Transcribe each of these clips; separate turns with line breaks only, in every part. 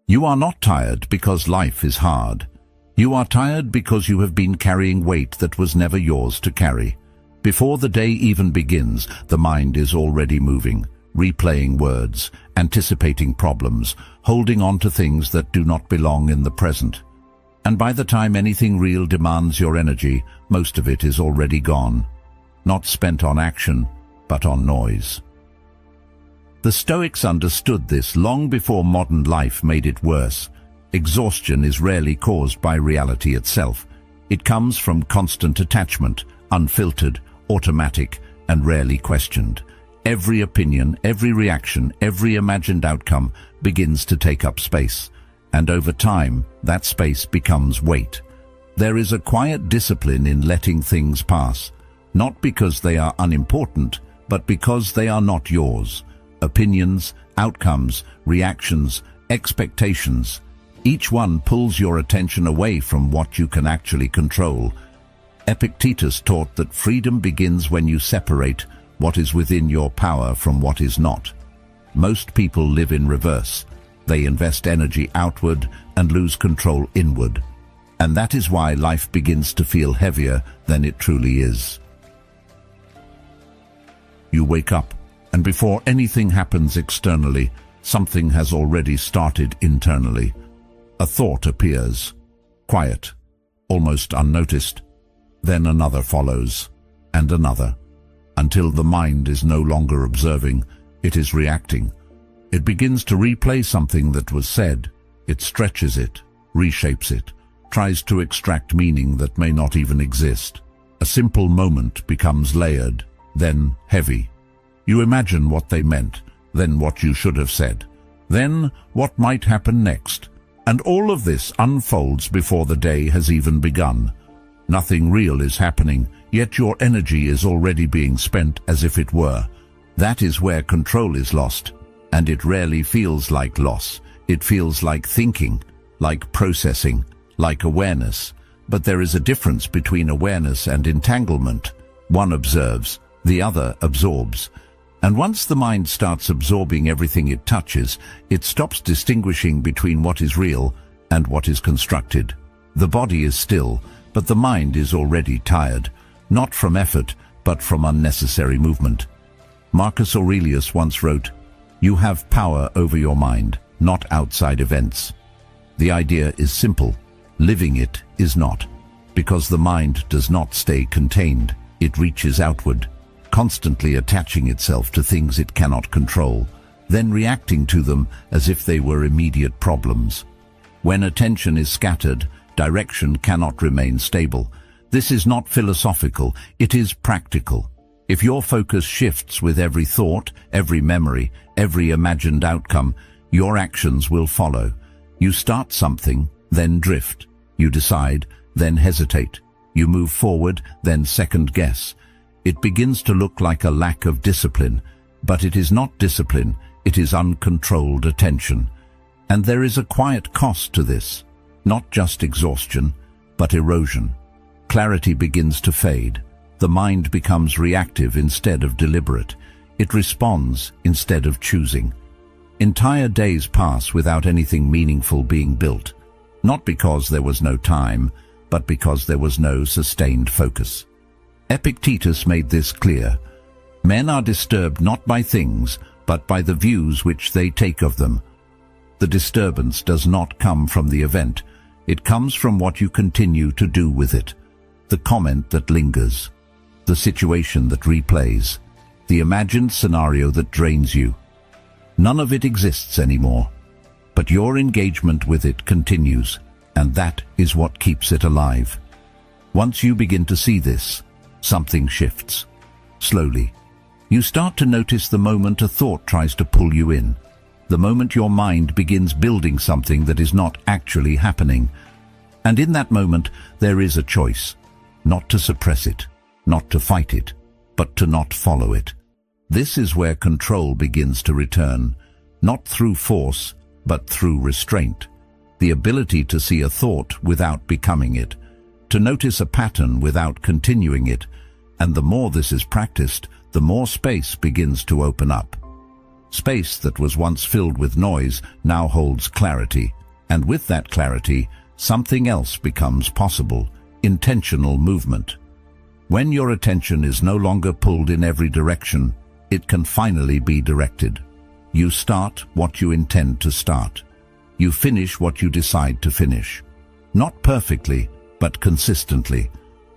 You are not tired because life is hard. You are tired because you have been carrying weight that was never yours to carry. Before the day even begins, the mind is already moving, replaying words, anticipating problems, holding on to things that do not belong in the present. And by the time anything real demands your energy, most of it is already gone. Not spent on action, but on noise. The Stoics understood this long before modern life made it worse. Exhaustion is rarely caused by reality itself. It comes from constant attachment, unfiltered, automatic, and rarely questioned. Every opinion, every reaction, every imagined outcome begins to take up space. And over time, that space becomes weight. There is a quiet discipline in letting things pass, not because they are unimportant, but because they are not yours. Opinions, outcomes, reactions, expectations, each one pulls your attention away from what you can actually control. Epictetus taught that freedom begins when you separate what is within your power from what is not. Most people live in reverse. They invest energy outward and lose control inward. And that is why life begins to feel heavier than it truly is. You wake up, and before anything happens externally, something has already started internally. A thought appears, quiet, almost unnoticed. Then another follows, and another, until the mind is no longer observing, it is reacting. It begins to replay something that was said. It stretches it, reshapes it, tries to extract meaning that may not even exist. A simple moment becomes layered, then heavy. You imagine what they meant, then what you should have said, then what might happen next. And all of this unfolds before the day has even begun. Nothing real is happening, yet your energy is already being spent as if it were. That is where control is lost. And it rarely feels like loss. It feels like thinking, like processing, like awareness. But there is a difference between awareness and entanglement. One observes, the other absorbs. And once the mind starts absorbing everything it touches, it stops distinguishing between what is real and what is constructed. The body is still, but the mind is already tired, not from effort, but from unnecessary movement. Marcus Aurelius once wrote, "You have power over your mind, not outside events." The idea is simple. Living it is not. Because the mind does not stay contained. It reaches outward, constantly attaching itself to things it cannot control, then reacting to them as if they were immediate problems. When attention is scattered, direction cannot remain stable. This is not philosophical, it is practical. If your focus shifts with every thought, every memory, every imagined outcome, your actions will follow. You start something, then drift. You decide, then hesitate. You move forward, then second guess. It begins to look like a lack of discipline, but it is not discipline, it is uncontrolled attention. And there is a quiet cost to this, not just exhaustion, but erosion. Clarity begins to fade. The mind becomes reactive instead of deliberate. It responds instead of choosing. Entire days pass without anything meaningful being built, not because there was no time, but because there was no sustained focus. Epictetus made this clear. Men are disturbed not by things, but by the views which they take of them. The disturbance does not come from the event. It comes from what you continue to do with it. The comment that lingers, the situation that replays, the imagined scenario that drains you. None of it exists anymore, but your engagement with it continues, and that is what keeps it alive. Once you begin to see this, something shifts. Slowly, you start to notice the moment a thought tries to pull you in, the moment your mind begins building something that is not actually happening. And in that moment, there is a choice, not to suppress it, not to fight it, but to not follow it. This is where control begins to return, not through force, but through restraint. The ability to see a thought without becoming it, to notice a pattern without continuing it, and the more this is practiced, the more space begins to open up. Space that was once filled with noise now holds clarity, and with that clarity, something else becomes possible: intentional movement. When your attention is no longer pulled in every direction, it can finally be directed. You start what you intend to start. You finish what you decide to finish. Not perfectly, but consistently.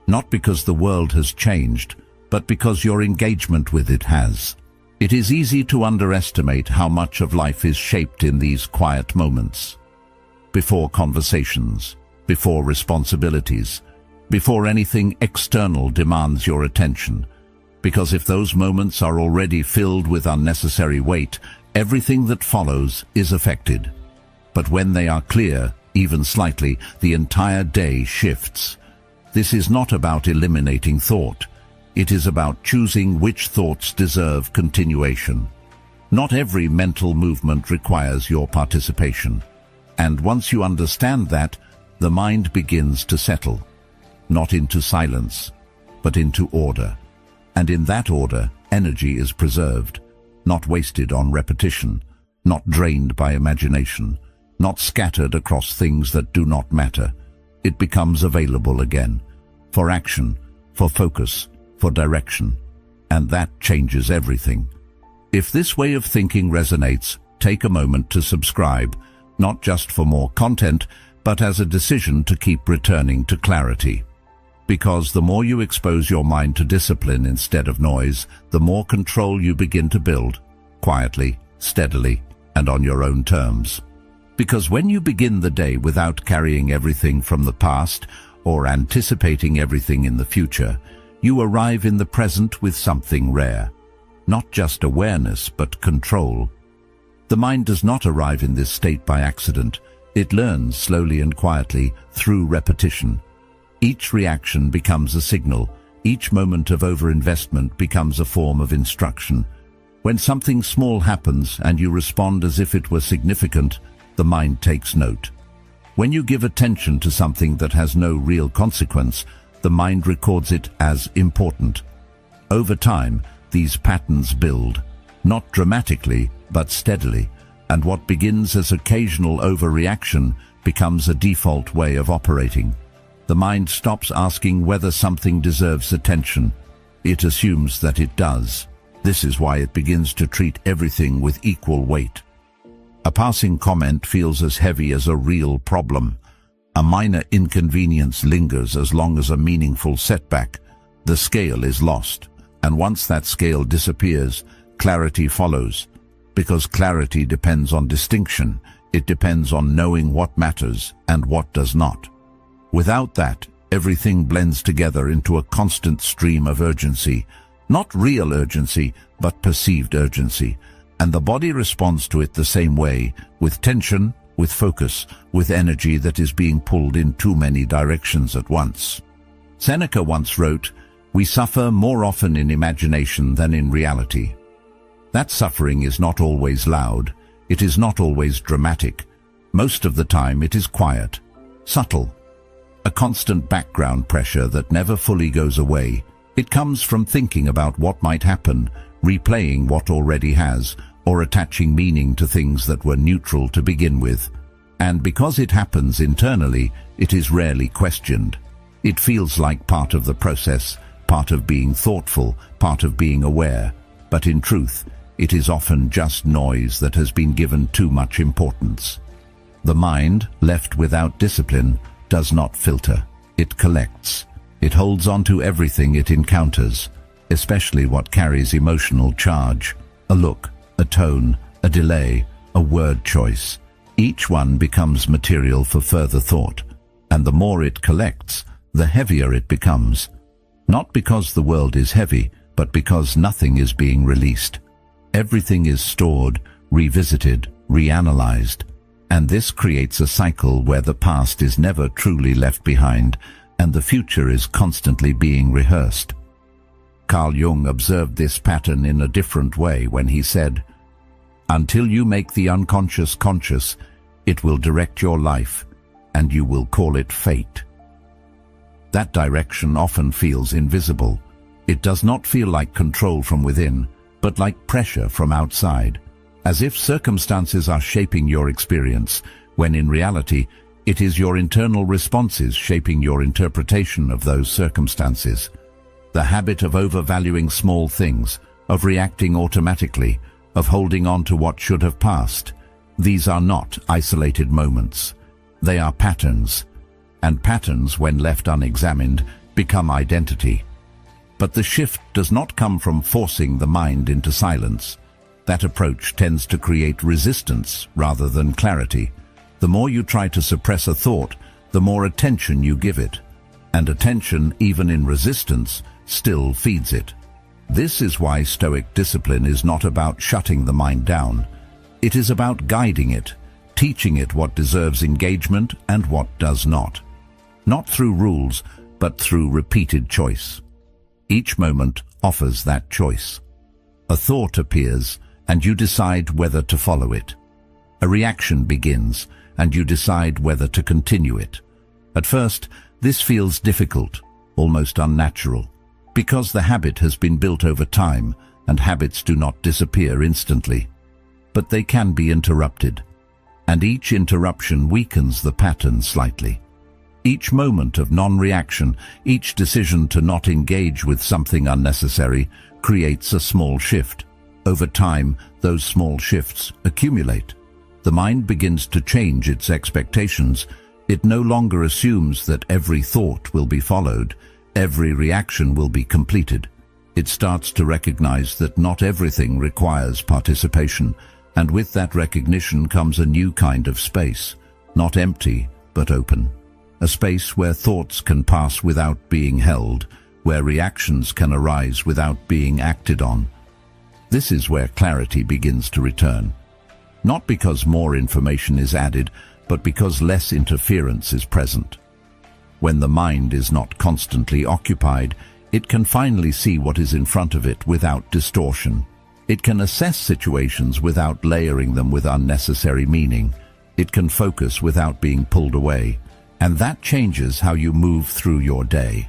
Not because the world has changed, but because your engagement with it has. It is easy to underestimate how much of life is shaped in these quiet moments. Before conversations, before responsibilities, before anything external demands your attention. Because if those moments are already filled with unnecessary weight, everything that follows is affected. But when they are clear, even slightly, the entire day shifts. This is not about eliminating thought. It is about choosing which thoughts deserve continuation. Not every mental movement requires your participation. And once you understand that, the mind begins to settle. Not into silence, but into order. And in that order, energy is preserved, not wasted on repetition, not drained by imagination, not scattered across things that do not matter. It becomes available again, for action, for focus, for direction. And that changes everything. If this way of thinking resonates, take a moment to subscribe, not just for more content, but as a decision to keep returning to clarity. Because the more you expose your mind to discipline instead of noise, the more control you begin to build, quietly, steadily, and on your own terms. Because when you begin the day without carrying everything from the past or anticipating everything in the future, you arrive in the present with something rare. Not just awareness, but control. The mind does not arrive in this state by accident. It learns slowly and quietly through repetition. Each reaction becomes a signal. Each moment of overinvestment becomes a form of instruction. When something small happens and you respond as if it were significant, the mind takes note. When you give attention to something that has no real consequence, the mind records it as important. Over time, these patterns build, not dramatically, but steadily, and what begins as occasional overreaction becomes a default way of operating. The mind stops asking whether something deserves attention. It assumes that it does. This is why it begins to treat everything with equal weight. A passing comment feels as heavy as a real problem. A minor inconvenience lingers as long as a meaningful setback. The scale is lost, and once that scale disappears, clarity follows. Because clarity depends on distinction, it depends on knowing what matters and what does not. Without that, everything blends together into a constant stream of urgency. Not real urgency, but perceived urgency. And the body responds to it the same way, with tension, with focus, with energy that is being pulled in too many directions at once. Seneca once wrote, "We suffer more often in imagination than in reality." That suffering is not always loud. It is not always dramatic. Most of the time it is quiet, subtle. A constant background pressure that never fully goes away. It comes from thinking about what might happen, replaying what already has, or attaching meaning to things that were neutral to begin with. And because it happens internally, it is rarely questioned. It feels like part of the process, part of being thoughtful, part of being aware. But in truth, it is often just noise that has been given too much importance. The mind, left without discipline, does not filter. It collects. It holds on to everything it encounters, especially what carries emotional charge. A look, a tone, a delay, a word choice. Each one becomes material for further thought, and the more it collects, the heavier it becomes. Not because the world is heavy, but because nothing is being released. Everything is stored, revisited, reanalyzed. And this creates a cycle where the past is never truly left behind, and the future is constantly being rehearsed. Carl Jung observed this pattern in a different way when he said, "Until you make the unconscious conscious, it will direct your life, and you will call it fate." That direction often feels invisible. It does not feel like control from within, but like pressure from outside. as if circumstances are shaping your experience, when in reality, it is your internal responses shaping your interpretation of those circumstances. The habit of overvaluing small things, of reacting automatically, of holding on to what should have passed. These are not isolated moments. They are patterns, and patterns, when left unexamined, become identity. But the shift does not come from forcing the mind into silence. That approach tends to create resistance rather than clarity. The more you try to suppress a thought, the more attention you give it. And attention, even in resistance, still feeds it. This is why Stoic discipline is not about shutting the mind down. It is about guiding it, teaching it what deserves engagement and what does not. Not through rules, but through repeated choice. Each moment offers that choice. A thought appears, and you decide whether to follow it. A reaction begins, and you decide whether to continue it. At first, this feels difficult, almost unnatural, because the habit has been built over time, and habits do not disappear instantly. But they can be interrupted, and each interruption weakens the pattern slightly. Each moment of non-reaction, each decision to not engage with something unnecessary, creates a small shift. Over time, those small shifts accumulate. The mind begins to change its expectations. It no longer assumes that every thought will be followed, every reaction will be completed. It starts to recognize that not everything requires participation, and with that recognition comes a new kind of space, not empty, but open. A space where thoughts can pass without being held, where reactions can arise without being acted on. This is where clarity begins to return. Not because more information is added, but because less interference is present. When the mind is not constantly occupied, it can finally see what is in front of it without distortion. It can assess situations without layering them with unnecessary meaning. It can focus without being pulled away. And that changes how you move through your day.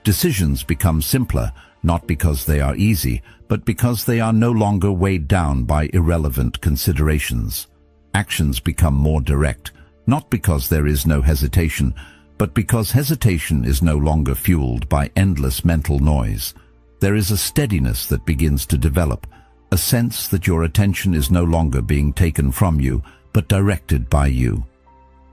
Decisions become simpler, not because they are easy, but because they are no longer weighed down by irrelevant considerations. Actions become more direct, not because there is no hesitation, but because hesitation is no longer fueled by endless mental noise. There is a steadiness that begins to develop, a sense that your attention is no longer being taken from you, but directed by you.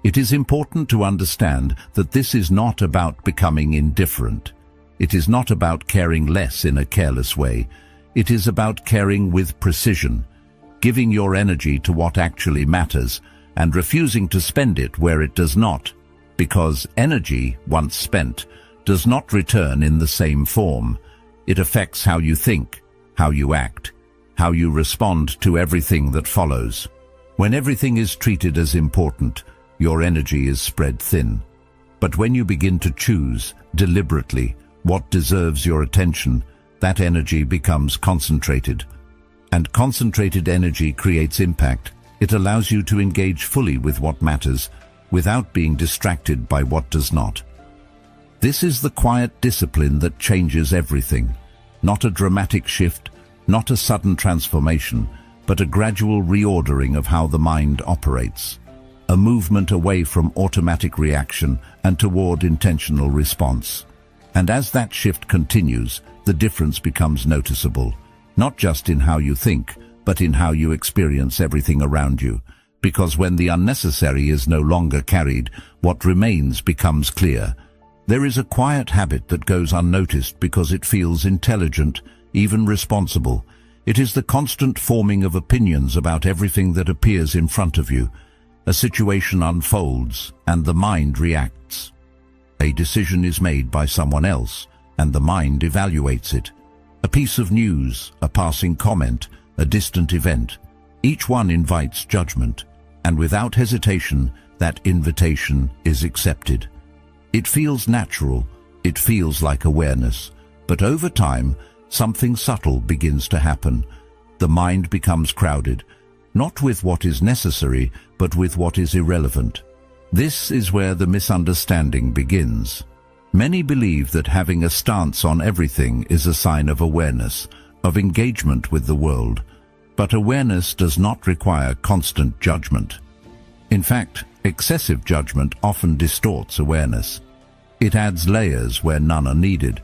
It is important to understand that this is not about becoming indifferent. It is not about caring less in a careless way. It is about caring with precision, giving your energy to what actually matters, and refusing to spend it where it does not, because energy, once spent, does not return in the same form. It affects how you think, how you act, how you respond to everything that follows. When everything is treated as important, your energy is spread thin. But when you begin to choose, deliberately, what deserves your attention, that energy becomes concentrated. And concentrated energy creates impact. It allows you to engage fully with what matters, without being distracted by what does not. This is the quiet discipline that changes everything. Not a dramatic shift, not a sudden transformation, but a gradual reordering of how the mind operates. A movement away from automatic reaction and toward intentional response. And as that shift continues, the difference becomes noticeable, not just in how you think, but in how you experience everything around you. Because when the unnecessary is no longer carried, what remains becomes clear. There is a quiet habit that goes unnoticed because it feels intelligent, even responsible. It is the constant forming of opinions about everything that appears in front of you. A situation unfolds, and the mind reacts. A decision is made by someone else, and the mind evaluates it. A piece of news, a passing comment, a distant event. Each one invites judgment, and without hesitation, that invitation is accepted. It feels natural, it feels like awareness, but over time, something subtle begins to happen. The mind becomes crowded, not with what is necessary, but with what is irrelevant. This is where the misunderstanding begins. Many believe that having a stance on everything is a sign of awareness, of engagement with the world. But awareness does not require constant judgment. In fact, excessive judgment often distorts awareness. It adds layers where none are needed.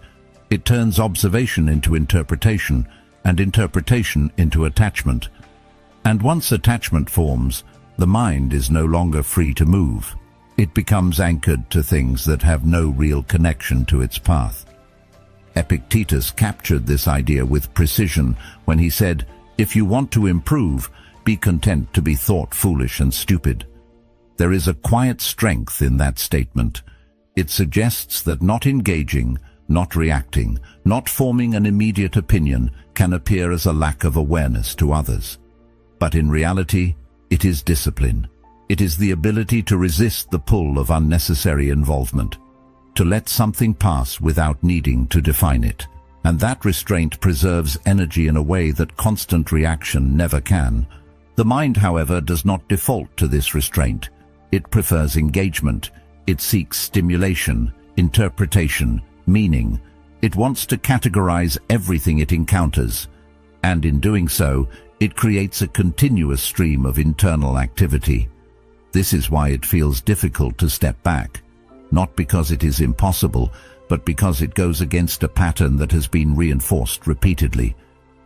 It turns observation into interpretation, and interpretation into attachment. And once attachment forms, the mind is no longer free to move. It becomes anchored to things that have no real connection to its path. Epictetus captured this idea with precision when he said, "If you want to improve, be content to be thought foolish and stupid." There is a quiet strength in that statement. It suggests that not engaging, not reacting, not forming an immediate opinion can appear as a lack of awareness to others. But in reality, it is discipline. It is the ability to resist the pull of unnecessary involvement, to let something pass without needing to define it. And that restraint preserves energy in a way that constant reaction never can. The mind, however, does not default to this restraint. It prefers engagement. It seeks stimulation, interpretation, meaning. It wants to categorize everything it encounters. And in doing so, it creates a continuous stream of internal activity. This is why it feels difficult to step back. Not because it is impossible, but because it goes against a pattern that has been reinforced repeatedly.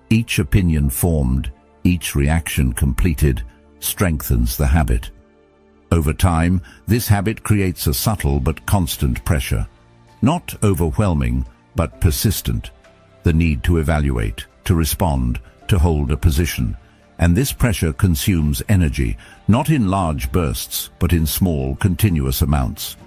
Each opinion formed, each reaction completed, strengthens the habit. Over time, this habit creates a subtle but constant pressure. Not overwhelming, but persistent. The need to evaluate, to respond, to hold a position. And this pressure consumes energy, not in large bursts, but in small, continuous amounts.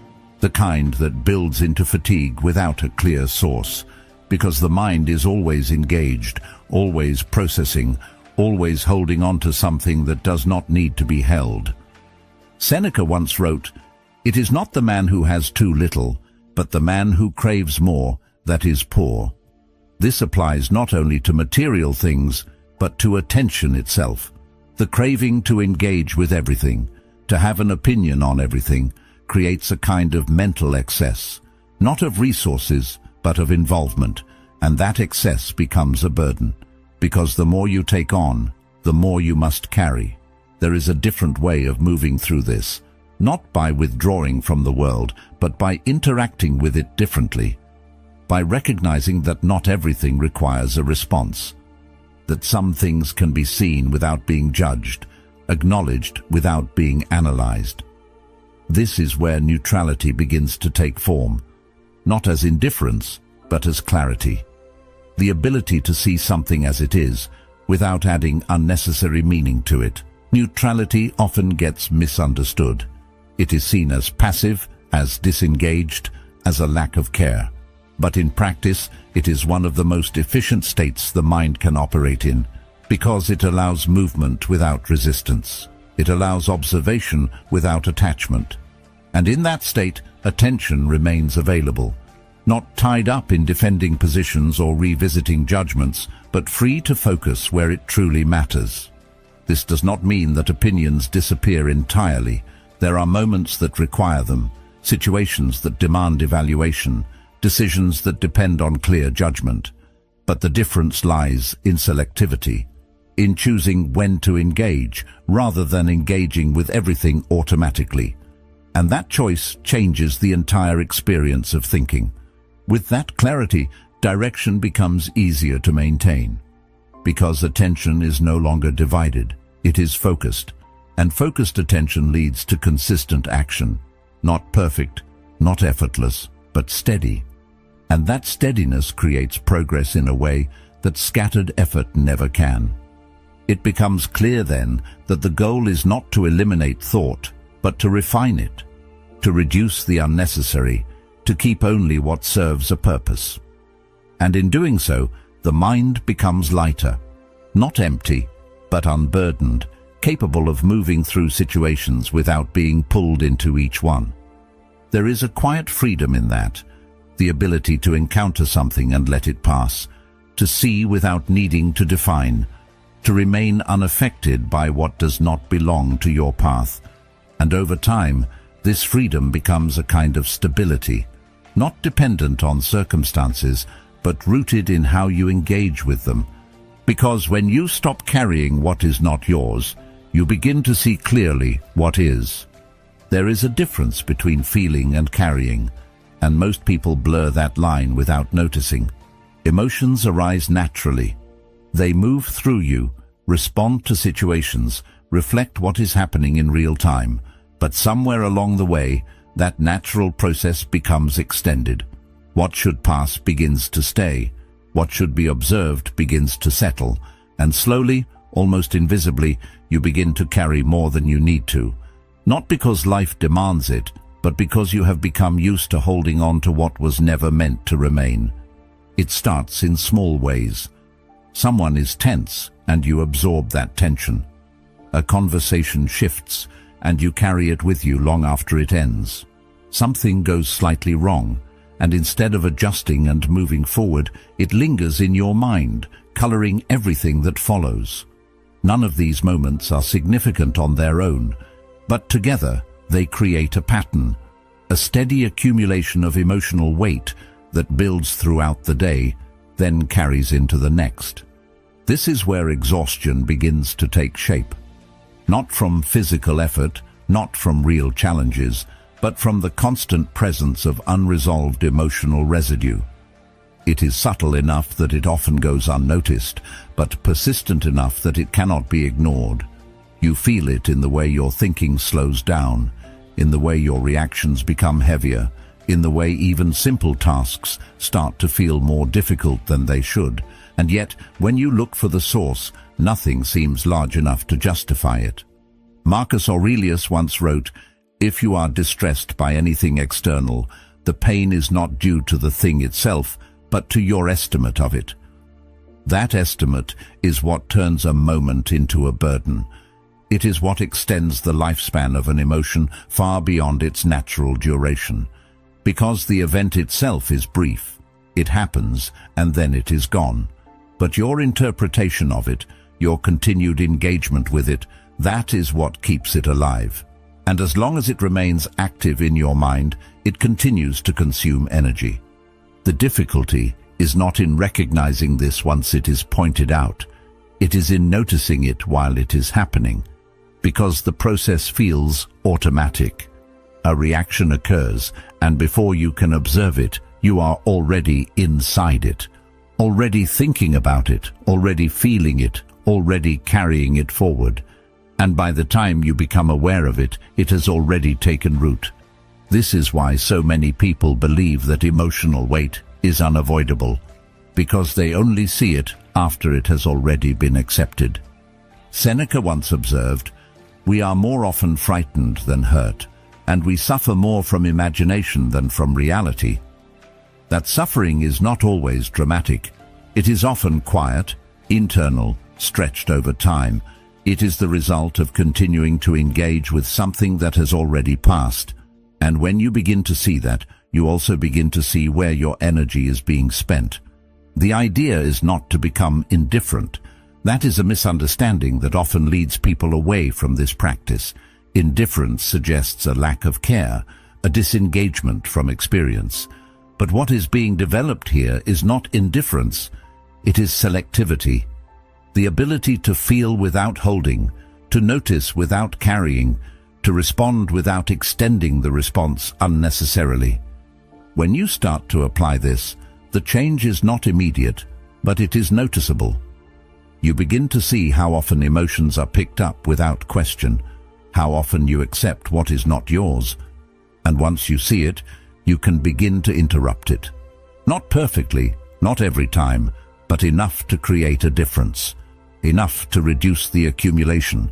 The kind that builds into fatigue without a clear source, because the mind is always engaged, always processing, always holding on to something that does not need to be held. Seneca once wrote, "It is not the man who has too little, but the man who craves more that is poor." This applies not only to material things, but to attention itself. The craving to engage with everything, to have an opinion on everything, creates a kind of mental excess, not of resources, but of involvement, and that excess becomes a burden, because the more you take on, the more you must carry. There is a different way of moving through this, not by withdrawing from the world, but by interacting with it differently, by recognizing that not everything requires a response, that some things can be seen without being judged, acknowledged without being analyzed. This is where neutrality begins to take form, not as indifference, but as clarity. The ability to see something as it is, without adding unnecessary meaning to it. Neutrality often gets misunderstood. It is seen as passive, as disengaged, as a lack of care. But in practice, it is one of the most efficient states the mind can operate in, because it allows movement without resistance. It allows observation without attachment. And in that state, attention remains available, not tied up in defending positions or revisiting judgments, but free to focus where it truly matters. This does not mean that opinions disappear entirely. There are moments that require them, situations that demand evaluation, decisions that depend on clear judgment. But the difference lies in selectivity, in choosing when to engage, rather than engaging with everything automatically. And that choice changes the entire experience of thinking. With that clarity, direction becomes easier to maintain, because attention is no longer divided. It is focused, and focused attention leads to consistent action, not perfect, not effortless, but steady. And that steadiness creates progress in a way that scattered effort never can. It becomes clear then that the goal is not to eliminate thought, but to refine it, to reduce the unnecessary, to keep only what serves a purpose. And in doing so, the mind becomes lighter, not empty, but unburdened, capable of moving through situations without being pulled into each one. There is a quiet freedom in that, the ability to encounter something and let it pass, to see without needing to define, to remain unaffected by what does not belong to your path. And over time, this freedom becomes a kind of stability, not dependent on circumstances, but rooted in how you engage with them. Because when you stop carrying what is not yours, you begin to see clearly what is. There is a difference between feeling and carrying, and most people blur that line without noticing. Emotions arise naturally. They move through you, respond to situations, reflect what is happening in real time, but somewhere along the way, that natural process becomes extended. What should pass begins to stay. What should be observed begins to settle, and slowly, almost invisibly, you begin to carry more than you need to. Not because life demands it, but because you have become used to holding on to what was never meant to remain. It starts in small ways. Someone is tense, and you absorb that tension. A conversation shifts, and you carry it with you long after it ends. Something goes slightly wrong, and instead of adjusting and moving forward, it lingers in your mind, coloring everything that follows. None of these moments are significant on their own, but together they create a pattern, a steady accumulation of emotional weight that builds throughout the day, then carries into the next. This is where exhaustion begins to take shape. Not from physical effort, not from real challenges, but from the constant presence of unresolved emotional residue. It is subtle enough that it often goes unnoticed, but persistent enough that it cannot be ignored. You feel it in the way your thinking slows down, in the way your reactions become heavier, in the way even simple tasks start to feel more difficult than they should. And yet, when you look for the source, nothing seems large enough to justify it. Marcus Aurelius once wrote, "If you are distressed by anything external, the pain is not due to the thing itself, but to your estimate of it." That estimate is what turns a moment into a burden. It is what extends the lifespan of an emotion far beyond its natural duration. Because the event itself is brief. It happens, and then it is gone. But your interpretation of it, your continued engagement with it, that is what keeps it alive. And as long as it remains active in your mind, it continues to consume energy. The difficulty is not in recognizing this once it is pointed out. It is in noticing it while it is happening. Because the process feels automatic. A reaction occurs, and before you can observe it, you are already inside it. Already thinking about it, already feeling it, already carrying it forward. And by the time you become aware of it, it has already taken root. This is why so many people believe that emotional weight is unavoidable, because they only see it after it has already been accepted. Seneca once observed, "We are more often frightened than hurt, and we suffer more from imagination than from reality." That suffering is not always dramatic. It is often quiet, internal, stretched over time. It is the result of continuing to engage with something that has already passed. And when you begin to see that, you also begin to see where your energy is being spent. The idea is not to become indifferent. That is a misunderstanding that often leads people away from this practice. Indifference suggests a lack of care, a disengagement from experience. But what is being developed here is not indifference, it is selectivity. The ability to feel without holding, to notice without carrying, to respond without extending the response unnecessarily. When you start to apply this, the change is not immediate, but it is noticeable. You begin to see how often emotions are picked up without question, how often you accept what is not yours, and once you see it, you can begin to interrupt it. Not perfectly, not every time, but enough to create a difference, enough to reduce the accumulation.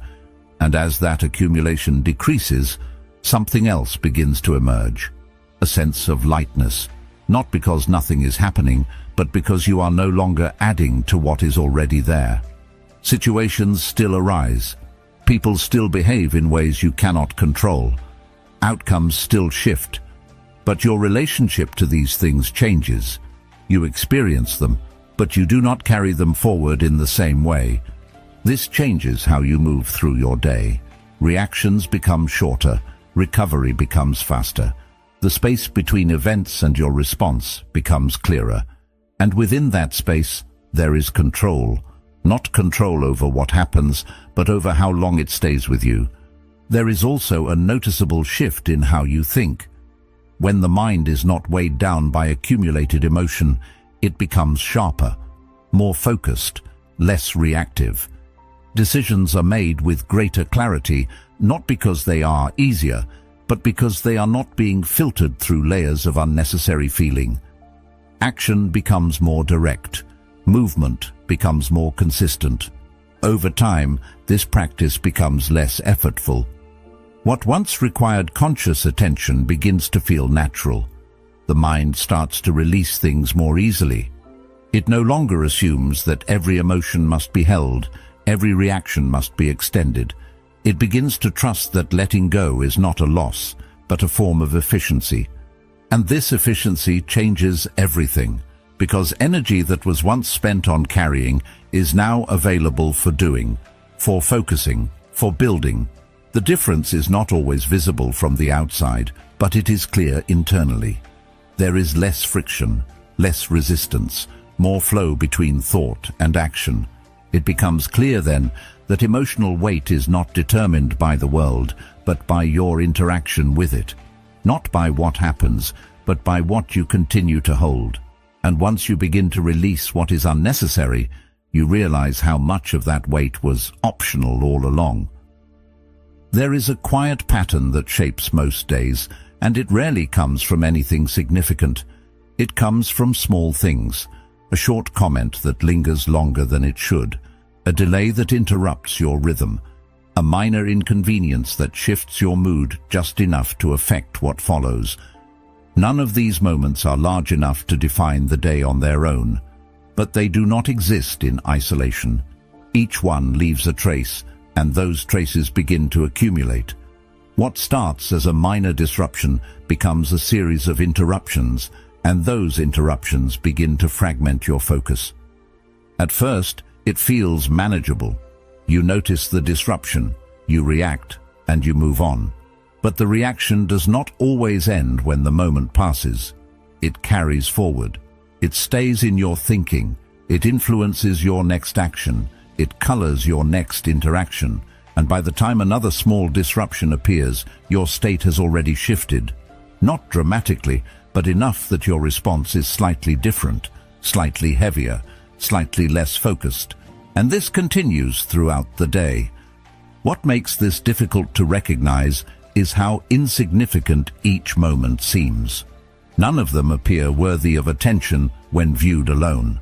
And as that accumulation decreases, something else begins to emerge, a sense of lightness, not because nothing is happening, but because you are no longer adding to what is already there. Situations still arise. People still behave in ways you cannot control. Outcomes still shift. But your relationship to these things changes. You experience them, but you do not carry them forward in the same way. This changes how you move through your day. Reactions become shorter, recovery becomes faster. The space between events and your response becomes clearer. And within that space, there is control. Not control over what happens, but over how long it stays with you. There is also a noticeable shift in how you think. When the mind is not weighed down by accumulated emotion, it becomes sharper, more focused, less reactive. Decisions are made with greater clarity, not because they are easier, but because they are not being filtered through layers of unnecessary feeling. Action becomes more direct. Movement becomes more consistent. Over time, this practice becomes less effortful. What once required conscious attention begins to feel natural. The mind starts to release things more easily. It no longer assumes that every emotion must be held, every reaction must be extended. It begins to trust that letting go is not a loss, but a form of efficiency. And this efficiency changes everything, because energy that was once spent on carrying is now available for doing, for focusing, for building. The difference is not always visible from the outside, but it is clear internally. There is less friction, less resistance, more flow between thought and action. It becomes clear then that emotional weight is not determined by the world, but by your interaction with it. Not by what happens, but by what you continue to hold. And once you begin to release what is unnecessary, you realize how much of that weight was optional all along. There is a quiet pattern that shapes most days, and it rarely comes from anything significant. It comes from small things. A short comment that lingers longer than it should, a delay that interrupts your rhythm, a minor inconvenience that shifts your mood just enough to affect what follows. None of these moments are large enough to define the day on their own, but they do not exist in isolation. Each one leaves a trace, and those traces begin to accumulate. What starts as a minor disruption becomes a series of interruptions, and those interruptions begin to fragment your focus. At first, it feels manageable. You notice the disruption, you react, and you move on. But the reaction does not always end when the moment passes. It carries forward. It stays in your thinking. It influences your next action. It colors your next interaction. And by the time another small disruption appears, your state has already shifted. Not dramatically, but enough that your response is slightly different, slightly heavier, slightly less focused. And this continues throughout the day. What makes this difficult to recognize is how insignificant each moment seems. None of them appear worthy of attention when viewed alone.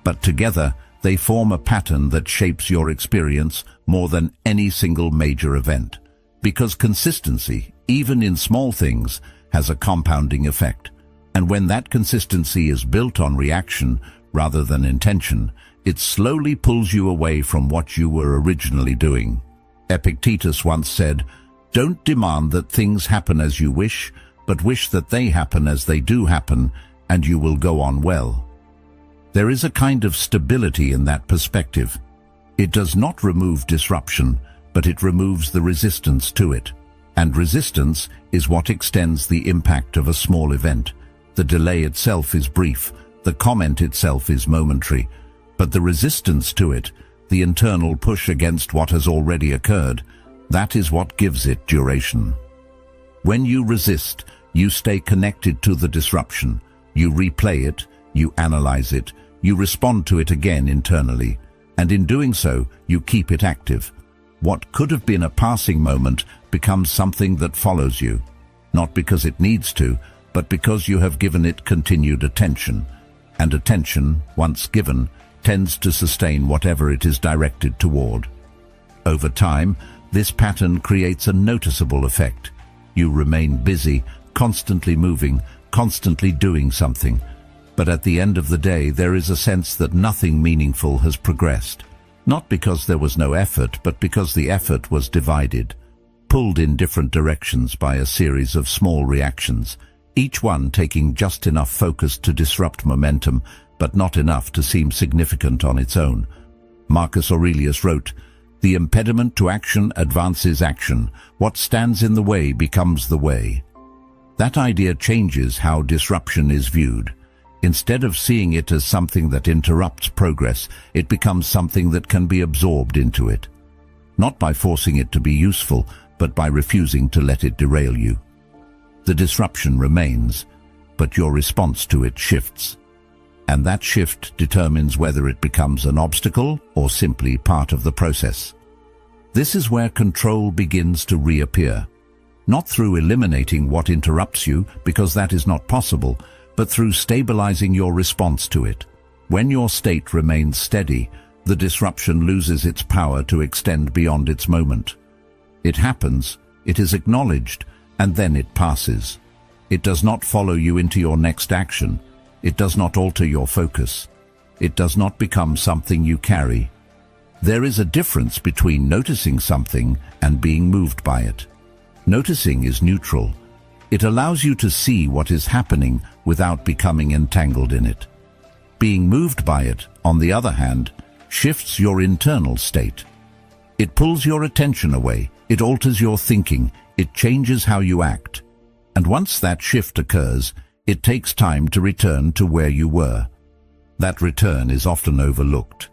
But together, they form a pattern that shapes your experience more than any single major event. Because consistency, even in small things, has a compounding effect. And when that consistency is built on reaction rather than intention, it slowly pulls you away from what you were originally doing. Epictetus once said, "Don't demand that things happen as you wish, but wish that they happen as they do happen, and you will go on well." There is a kind of stability in that perspective. It does not remove disruption, but it removes the resistance to it. And resistance is what extends the impact of a small event. The delay itself is brief, the comment itself is momentary, but the resistance to it, the internal push against what has already occurred, that is what gives it duration. When you resist, you stay connected to the disruption. You replay it, you analyze it, you respond to it again internally, and in doing so, you keep it active. What could have been a passing moment becomes something that follows you, not because it needs to, but because you have given it continued attention. And attention, once given, tends to sustain whatever it is directed toward. Over time, this pattern creates a noticeable effect. You remain busy, constantly moving, constantly doing something. But at the end of the day, there is a sense that nothing meaningful has progressed. Not because there was no effort, but because the effort was divided, pulled in different directions by a series of small reactions, each one taking just enough focus to disrupt momentum, but not enough to seem significant on its own. Marcus Aurelius wrote, "The impediment to action advances action. What stands in the way becomes the way." That idea changes how disruption is viewed. Instead of seeing it as something that interrupts progress, it becomes something that can be absorbed into it. Not by forcing it to be useful, but by refusing to let it derail you. The disruption remains, but your response to it shifts. And that shift determines whether it becomes an obstacle or simply part of the process. This is where control begins to reappear. Not through eliminating what interrupts you, because that is not possible, but through stabilizing your response to it. When your state remains steady, the disruption loses its power to extend beyond its moment. It happens, it is acknowledged, and then it passes. It does not follow you into your next action. It does not alter your focus. It does not become something you carry. There is a difference between noticing something and being moved by it. Noticing is neutral. It allows you to see what is happening without becoming entangled in it. Being moved by it, on the other hand, shifts your internal state. It pulls your attention away, it alters your thinking, it changes how you act. And once that shift occurs, it takes time to return to where you were. That return is often overlooked.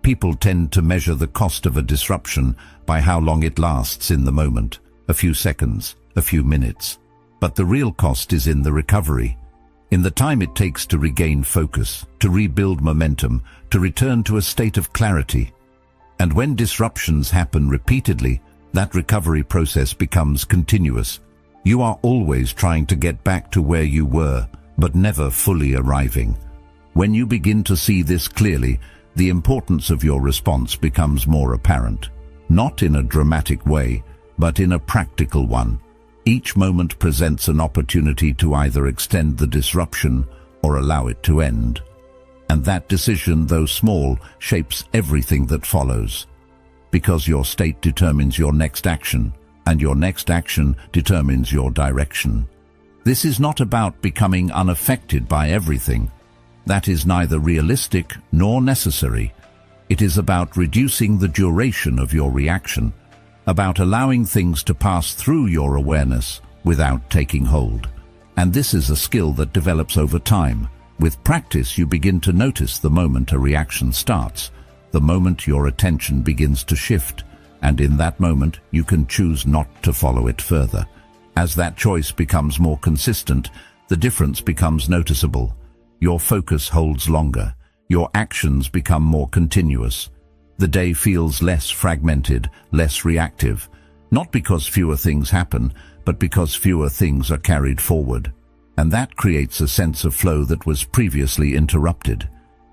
People tend to measure the cost of a disruption by how long it lasts in the moment, a few seconds, a few minutes. But the real cost is in the recovery, in the time it takes to regain focus, to rebuild momentum, to return to a state of clarity. And when disruptions happen repeatedly, that recovery process becomes continuous. You are always trying to get back to where you were, but never fully arriving. When you begin to see this clearly, the importance of your response becomes more apparent. Not in a dramatic way, but in a practical one. Each moment presents an opportunity to either extend the disruption or allow it to end. And that decision, though small, shapes everything that follows. Because your state determines your next action, and your next action determines your direction. This is not about becoming unaffected by everything. That is neither realistic nor necessary. It is about reducing the duration of your reaction, about allowing things to pass through your awareness without taking hold. And this is a skill that develops over time. With practice, you begin to notice the moment a reaction starts, the moment your attention begins to shift, and in that moment you can choose not to follow it further. As that choice becomes more consistent, the difference becomes noticeable. Your focus holds longer. Your actions become more continuous. The day feels less fragmented, less reactive, not because fewer things happen, but because fewer things are carried forward. And that creates a sense of flow that was previously interrupted.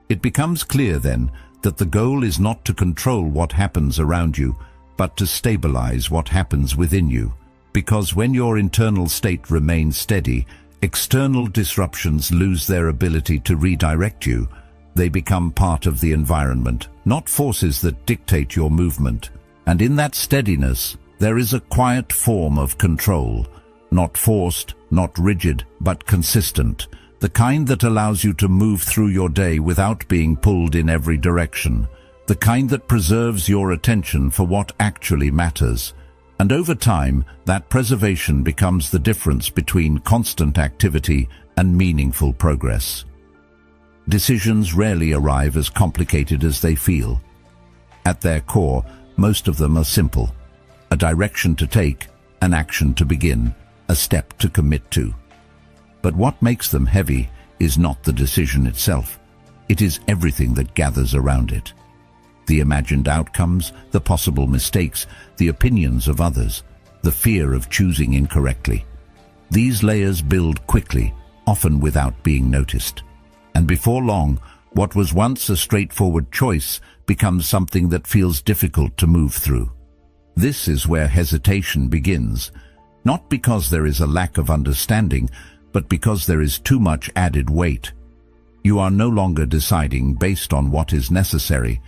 It becomes clear then that the goal is not to control what happens around you, but to stabilize what happens within you. Because when your internal state remains steady, external disruptions lose their ability to redirect you. They become part of the environment, not forces that dictate your movement. And in that steadiness, there is a quiet form of control, not forced, not rigid, but consistent, the kind that allows you to move through your day without being pulled in every direction, the kind that preserves your attention for what actually matters. And over time, that preservation becomes the difference between constant activity and meaningful progress. Decisions rarely arrive as complicated as they feel. At their core, most of them are simple. A direction to take, an action to begin, a step to commit to. But what makes them heavy is not the decision itself. It is everything that gathers around it. The imagined outcomes, the possible mistakes, the opinions of others, the fear of choosing incorrectly. These layers build quickly, often without being noticed. And before long, what was once a straightforward choice becomes something that feels difficult to move through. This is where hesitation begins, not because there is a lack of understanding, but because there is too much added weight. You are no longer deciding based on what is necessary.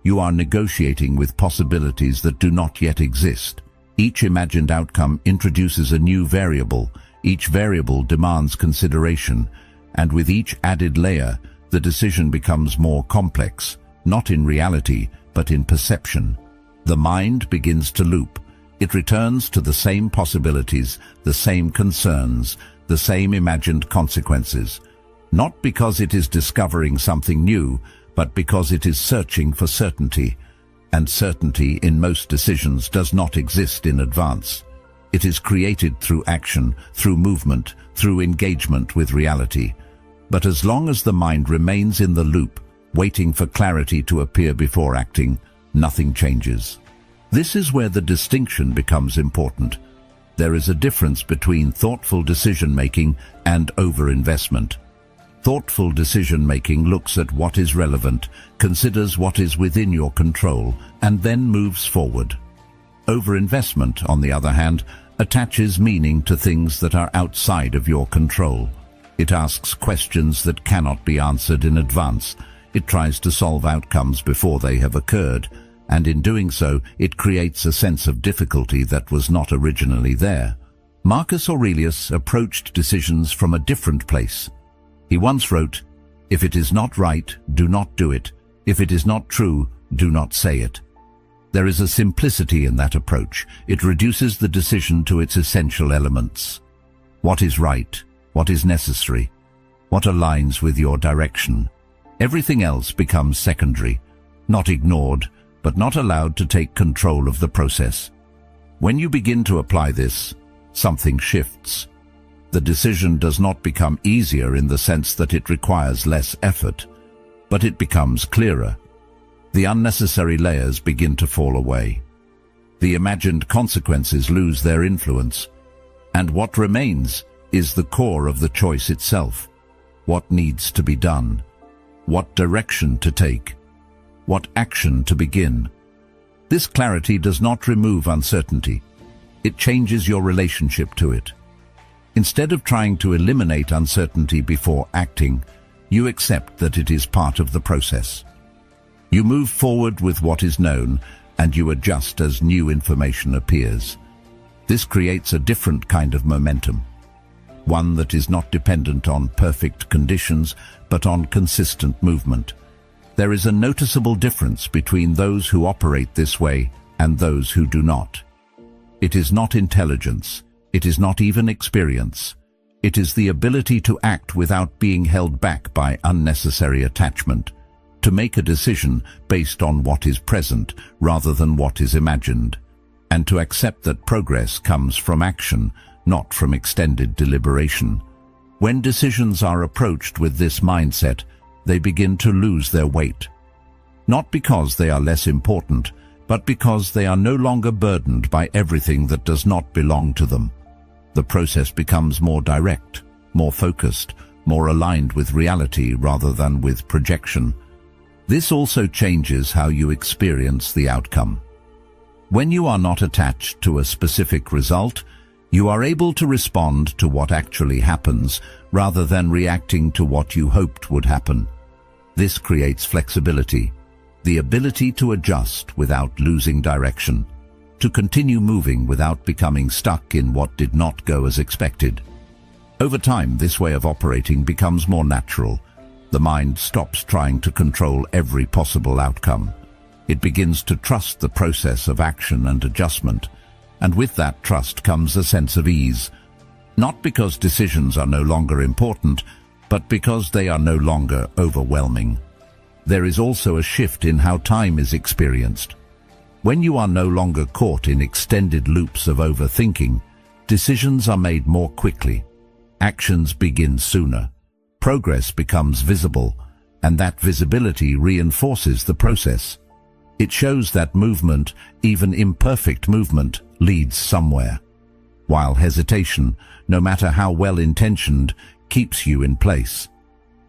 You are negotiating with possibilities that do not yet exist. Each imagined outcome introduces a new variable. Each variable demands consideration, and with each added layer, the decision becomes more complex, not in reality, but in perception. The mind begins to loop. It returns to the same possibilities, the same concerns, the same imagined consequences. not because it is discovering something new, but because it is searching for certainty. And certainty in most decisions does not exist in advance. It is created through action, through movement, through engagement with reality. But as long as the mind remains in the loop, waiting for clarity to appear before acting, nothing changes. This is where the distinction becomes important. There is a difference between thoughtful decision-making and overinvestment. Thoughtful decision-making looks at what is relevant, considers what is within your control, and then moves forward. Overinvestment, on the other hand, attaches meaning to things that are outside of your control. It asks questions that cannot be answered in advance. It tries to solve outcomes before they have occurred, and in doing so, it creates a sense of difficulty that was not originally there. Marcus Aurelius approached decisions from a different place. He once wrote, "If it is not right, do not do it. If it is not true, do not say it." There is a simplicity in that approach. It reduces the decision to its essential elements. What is right? What is necessary? What aligns with your direction? Everything else becomes secondary, not ignored, but not allowed to take control of the process. When you begin to apply this, something shifts. The decision does not become easier in the sense that it requires less effort, but it becomes clearer. The unnecessary layers begin to fall away. The imagined consequences lose their influence, and what remains is the core of the choice itself. What needs to be done? What direction to take? What action to begin? This clarity does not remove uncertainty. It changes your relationship to it. Instead of trying to eliminate uncertainty before acting, you accept that it is part of the process. You move forward with what is known, and you adjust as new information appears. This creates a different kind of momentum, one that is not dependent on perfect conditions, but on consistent movement. There is a noticeable difference between those who operate this way and those who do not. It is not intelligence. It is not even experience. It is the ability to act without being held back by unnecessary attachment, to make a decision based on what is present rather than what is imagined, and to accept that progress comes from action, not from extended deliberation. When decisions are approached with this mindset, they begin to lose their weight. Not because they are less important, but because they are no longer burdened by everything that does not belong to them. The process becomes more direct, more focused, more aligned with reality rather than with projection. This also changes how you experience the outcome. When you are not attached to a specific result, you are able to respond to what actually happens rather than reacting to what you hoped would happen. This creates flexibility, the ability to adjust without losing direction, to continue moving without becoming stuck in what did not go as expected. Over time, this way of operating becomes more natural. The mind stops trying to control every possible outcome. It begins to trust the process of action and adjustment, and with that trust comes a sense of ease, not because decisions are no longer important, but because they are no longer overwhelming. There is also a shift in how time is experienced. When you are no longer caught in extended loops of overthinking, decisions are made more quickly. Actions begin sooner. Progress becomes visible, and that visibility reinforces the process. It shows that movement, even imperfect movement, leads somewhere, while hesitation, no matter how well-intentioned, keeps you in place.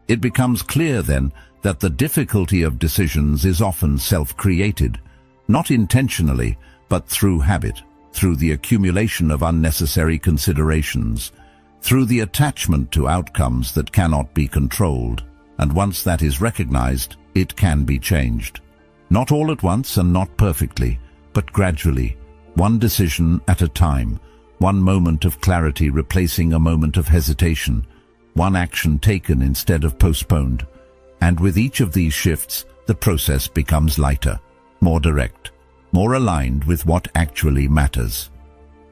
It becomes clear then that the difficulty of decisions is often self-created, not intentionally, but through habit, through the accumulation of unnecessary considerations, through the attachment to outcomes that cannot be controlled. And once that is recognized, it can be changed. Not all at once and not perfectly, but gradually, one decision at a time, one moment of clarity replacing a moment of hesitation, one action taken instead of postponed. And with each of these shifts, the process becomes lighter, more direct, more aligned with what actually matters.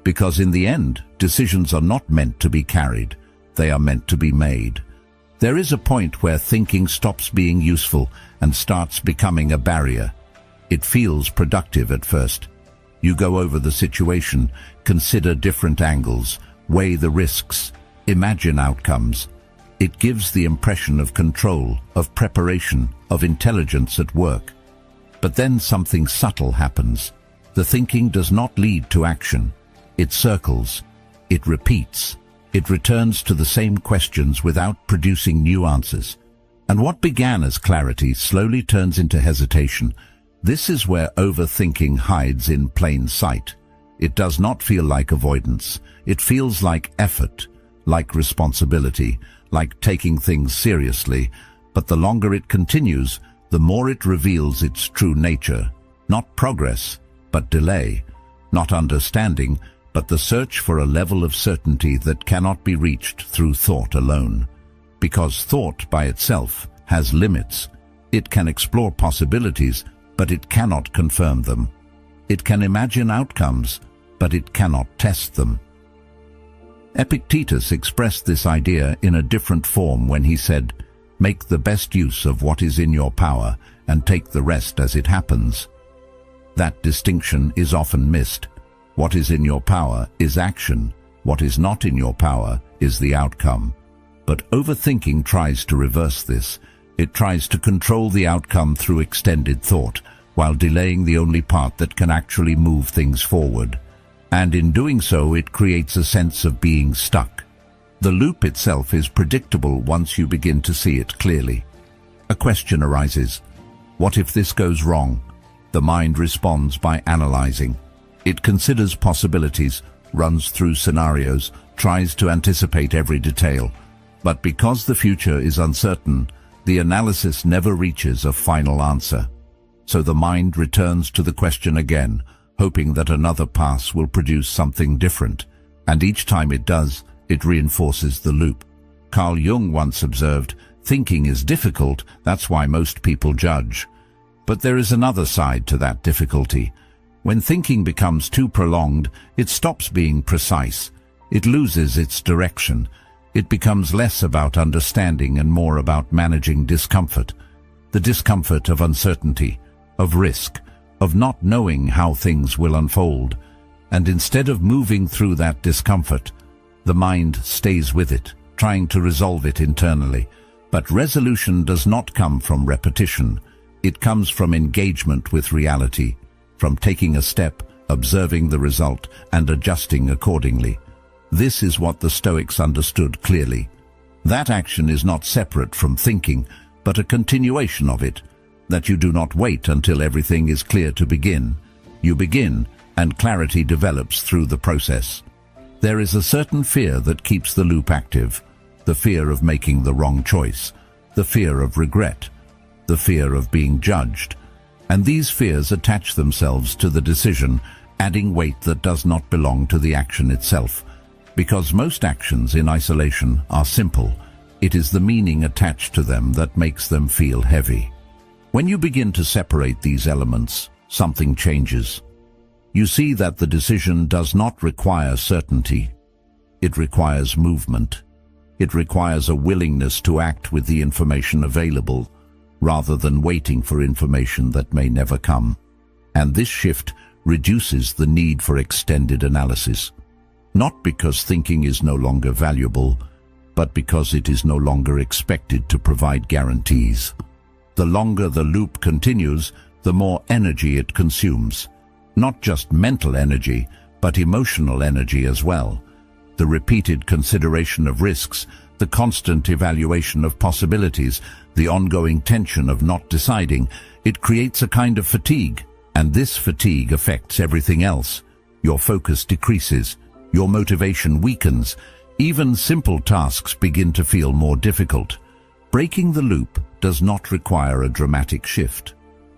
Because in the end, decisions are not meant to be carried, they are meant to be made. There is a point where thinking stops being useful and starts becoming a barrier. It feels productive at first. You go over the situation, consider different angles, weigh the risks, imagine outcomes. It gives the impression of control, of preparation, of intelligence at work. But then something subtle happens. The thinking does not lead to action. It circles. It repeats. It returns to the same questions without producing new answers. And what began as clarity slowly turns into hesitation. This is where overthinking hides in plain sight. It does not feel like avoidance. It feels like effort, like responsibility, like taking things seriously. But the longer it continues, the more it reveals its true nature. Not progress, but delay. Not understanding, but the search for a level of certainty that cannot be reached through thought alone. Because thought by itself has limits. It can explore possibilities, but it cannot confirm them. It can imagine outcomes, but it cannot test them. Epictetus expressed this idea in a different form when he said, "Make the best use of what is in your power and take the rest as it happens." That distinction is often missed. What is in your power is action. What is not in your power is the outcome. But overthinking tries to reverse this. It tries to control the outcome through extended thought, while delaying the only part that can actually move things forward. And in doing so, it creates a sense of being stuck. The loop itself is predictable once you begin to see it clearly. A question arises. What if this goes wrong? The mind responds by analyzing. It considers possibilities, runs through scenarios, tries to anticipate every detail. But because the future is uncertain, the analysis never reaches a final answer. So the mind returns to the question again, hoping that another pass will produce something different. And each time it does, it reinforces the loop. Carl Jung once observed, "Thinking is difficult, that's why most people judge." But there is another side to that difficulty. When thinking becomes too prolonged, it stops being precise. It loses its direction. It becomes less about understanding and more about managing discomfort. The discomfort of uncertainty, of risk, of not knowing how things will unfold. And instead of moving through that discomfort, the mind stays with it, trying to resolve it internally. But resolution does not come from repetition. It comes from engagement with reality, from taking a step, observing the result, and adjusting accordingly. This is what the Stoics understood clearly. That action is not separate from thinking, but a continuation of it. That you do not wait until everything is clear to begin. You begin, and clarity develops through the process. There is a certain fear that keeps the loop active. The fear of making the wrong choice. The fear of regret. The fear of being judged. And these fears attach themselves to the decision, adding weight that does not belong to the action itself. Because most actions in isolation are simple, it is the meaning attached to them that makes them feel heavy. When you begin to separate these elements, something changes. You see that the decision does not require certainty. It requires movement. It requires a willingness to act with the information available, rather than waiting for information that may never come. And this shift reduces the need for extended analysis. Not because thinking is no longer valuable, but because it is no longer expected to provide guarantees. The longer the loop continues, the more energy it consumes. Not just mental energy, but emotional energy as well. The repeated consideration of risks, the constant evaluation of possibilities, the ongoing tension of not deciding, it creates a kind of fatigue. And this fatigue affects everything else. Your focus decreases. Your motivation weakens. Even simple tasks begin to feel more difficult. Breaking the loop does not require a dramatic shift.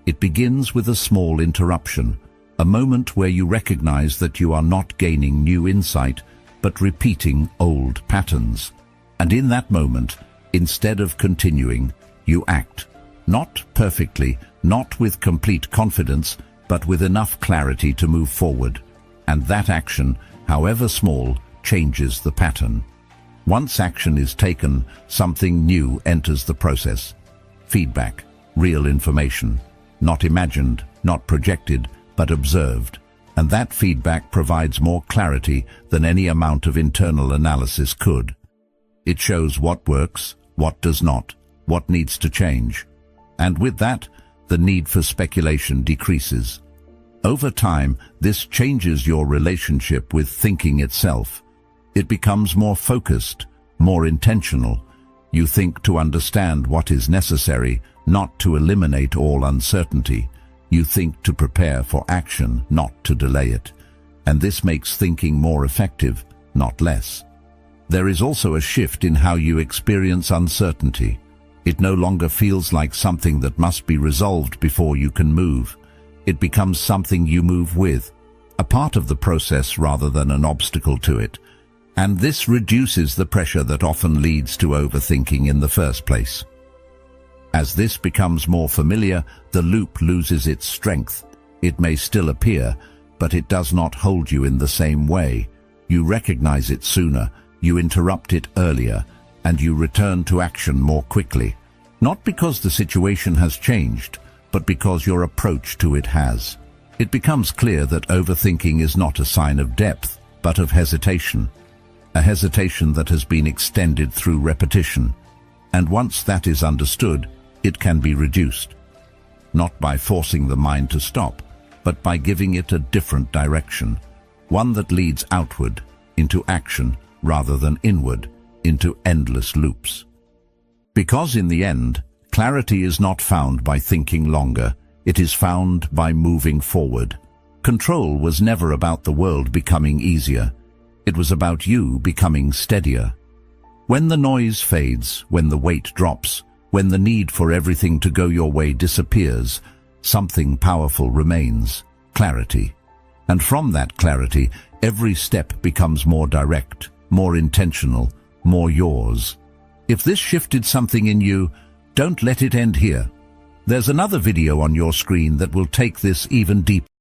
It begins with a small interruption, a moment where you recognize that you are not gaining new insight, but repeating old patterns. And in that moment, instead of continuing, you act. Not perfectly, not with complete confidence, but with enough clarity to move forward. And that action, however small, changes the pattern. Once action is taken, something new enters the process. Feedback, real information, not imagined, not projected, but observed. And that feedback provides more clarity than any amount of internal analysis could. It shows what works, what does not, what needs to change. And with that, the need for speculation decreases. Over time, this changes your relationship with thinking itself. It becomes more focused, more intentional. You think to understand what is necessary, not to eliminate all uncertainty. You think to prepare for action, not to delay it. And this makes thinking more effective, not less. There is also a shift in how you experience uncertainty. It no longer feels like something that must be resolved before you can move. It becomes something you move with, a part of the process rather than an obstacle to it. And this reduces the pressure that often leads to overthinking in the first place. As this becomes more familiar, the loop loses its strength. It may still appear, but it does not hold you in the same way. You recognize it sooner, you interrupt it earlier, and you return to action more quickly. Not because the situation has changed, but because your approach to it has. It becomes clear that overthinking is not a sign of depth, but of hesitation. A hesitation that has been extended through repetition. And once that is understood, it can be reduced. Not by forcing the mind to stop, but by giving it a different direction. One that leads outward, into action, rather than inward, into endless loops. Because in the end, clarity is not found by thinking longer, it is found by moving forward. Control was never about the world becoming easier. It was about you becoming steadier. When the noise fades, when the weight drops, when the need for everything to go your way disappears, something powerful remains: clarity. And from that clarity, every step becomes more direct, more intentional, more yours. If this shifted something in you, don't let it end here. There's another video on your screen that will take this even deeper.